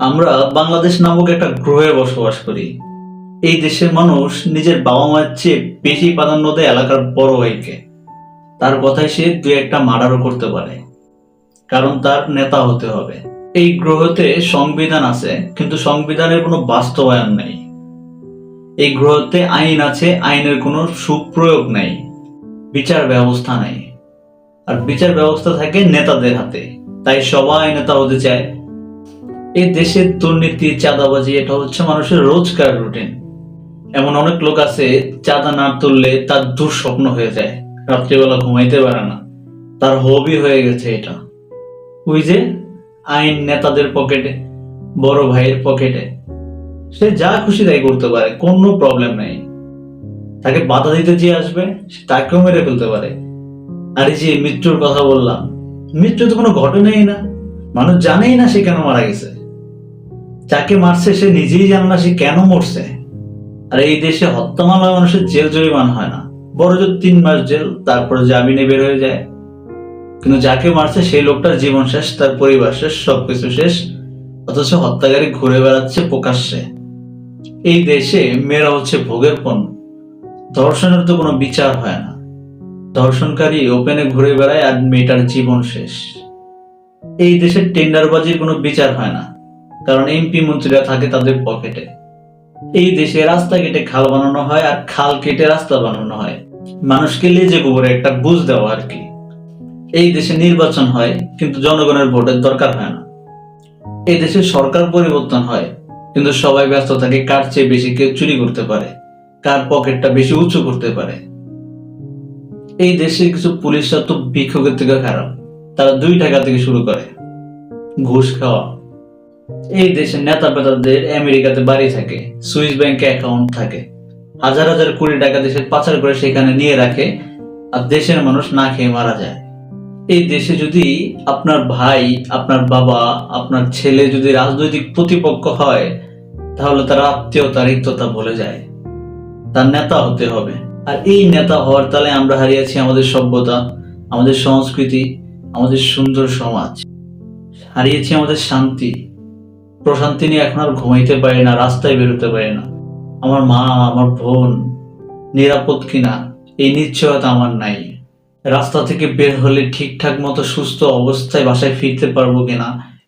আমরা বাংলাদেশ নামক একটা গ্রহে বসবাস করি। এই দেশের মানুষ নিজের বাবা মায়ের চেয়ে বেশি প্রাধান্য দেয় এলাকার বড় ভাইকে। তার কথায় সে দু একটা মার্ডারও করতে পারে, কারণ তার নেতা হতে হবে। এই গ্রহতে সংবিধান আছে, কিন্তু সংবিধানের কোনো বাস্তবায়ন নেই। এই গ্রহতে আইন আছে, আইনের কোনো সুপ্রয়োগ নেই। বিচার ব্যবস্থা নেই, আর বিচার ব্যবস্থা থাকে নেতাদের হাতে। তাই সবাই নেতা হতে চায়। এই দেশের দুর্নীতি, চাঁদাবাজি, এটা হচ্ছে মানুষের রোজকার রুটিন। এমন অনেক লোক আছে, চাঁদা না তুললে তার দুঃস্বপ্ন হয়ে যায়, রাত্রিবেলা ঘুমাইতে পারে না, তার হবি হয়ে গেছে এটা। ওই যে আইন নেতাদের পকেটে, বড় ভাইয়ের পকেটে, সে যা খুশি তাই করতে পারে, কোনো প্রবলেম নাই। তাকে বাধা দিতে যে আসবে সে তাকেও মেরে ফেলতে পারে। আর এই যে মৃত্যুর কথা বললাম, মৃত্যু তো কোনো ঘটনাই না, মানুষ জানেই না সে কেন মারা গেছে। যাকে মারছে সে নিজেই জানে না সে কেন মরছে। আর এই দেশে হত্যা মামলায় মানুষের জেল জরিমানা হয় না, বড় জোর 3 মাস জেল, তারপরে জামিনে বের হয়ে যায়। কিন্তু যাকে মারছে সেই লোকটার জীবন শেষ, তার পরিবার শেষ, সবকিছু শেষ, অথচ হত্যাকারী ঘুরে বেড়াচ্ছে প্রকাশ্যে। এই দেশে মেয়েরা হচ্ছে ভোগের পণ্য। ধর্ষণের তো কোনো বিচার হয় না, ধর্ষণকারী ওপেনে ঘুরে বেড়ায় আর মেয়েটার জীবন শেষ। এই দেশের টেন্ডারবাজির কোনো বিচার হয় না, কারণ এমপি মন্ত্রীরা থাকে তাদের পকেটে। এই দেশে রাস্তা কেটে খাল বানানো হয়, আর খাল কেটে রাস্তা বানানো হয়, মানুষকে লেজে গোবরে একটা বুঝ দেওয়া আর কি। এই দেশে নির্বাচন হয়, কিন্তু জনগণের ভোটের দরকার হয় না। এই দেশে সরকার পরিবর্তন হয়, কিন্তু সবাই ব্যস্ত থাকে কার চেয়ে বেশি কে চুরি করতে পারে, কার পকেটটা বেশি উঁচু করতে পারে। এই দেশে কিছু পুলিশরা তো ভিক্ষুকের থেকে খারাপ, তারা 2 টাকা থেকে শুরু করে ঘুষ খাওয়া। এই দেশের নেতা পেতাদের আমেরিকাতে বাড়ি থাকে, সুইস ব্যাংকে অ্যাকাউন্ট থাকে, হাজার হাজার কোটি টাকা দেশের পাচার করে সেখানে নিয়ে রাখে, আর দেশের মানুষ না খেয়ে মারা যায়। এই দেশে যদি আপনার ভাই, আপনার বাবা, আপনার ছেলে যদি রাজনৈতিক প্রতিপক্ষ হয়, তাহলে তার আত্মীয়তা রিক্ততা ভুলে যায়, তার নেতা হতে হবে। আর এই নেতা হওয়ার তালে আমরা হারিয়েছি আমাদের সভ্যতা, আমাদের সংস্কৃতি, আমাদের সুন্দর সমাজ, হারিয়েছি আমাদের শান্তি। প্রশান্তি নিয়ে এখন আর ঘুমাইতে পারি না, রাস্তায় বেরোতে পারি না। আমার মা, আমার বোন নিরাপদ কিনা এই নিশ্চয়তা আমার নাই। রাস্তা থেকে বের হলে ঠিকঠাক মতো সুস্থ অবস্থায় বাসায় ফিরতে পারবো কিনা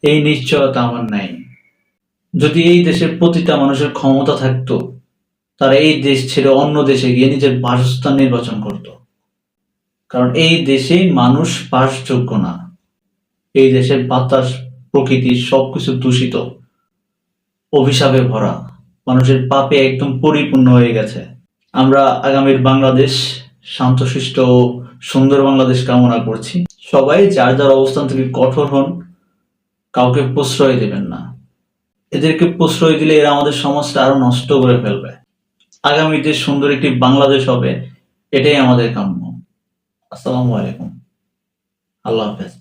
এই নিশ্চয়তা আমার নাই। যদি এই দেশের প্রতিটা মানুষের ক্ষমতা থাকতো, তারা এই দেশ ছেড়ে অন্য দেশে গিয়ে নিজের বাসস্থান নির্বাচন করত। কারণ এই দেশে মানুষ বাসযোগ্য না। এই দেশের বাতাস, প্রকৃতি সবকিছু দূষিত, অভিশাপে ভরা, মানুষের পাপে একদম পরিপূর্ণ হয়ে গেছে। আমরা আগামীর বাংলাদেশ, শান্তশিষ্ট ও সুন্দর বাংলাদেশ কামনা করছি। সবাই যার যার অবস্থান থেকে কঠোর হন, কাউকে প্রশ্রয় দেবেন না। এদেরকে প্রশ্রয় দিলে এরা আমাদের সমাজটা আরো নষ্ট করে ফেলবে। আগামীতে সুন্দর একটি বাংলাদেশ হবে, এটাই আমাদের কাম্য। আসসালামু আলাইকুম, আল্লাহ হাফেজ।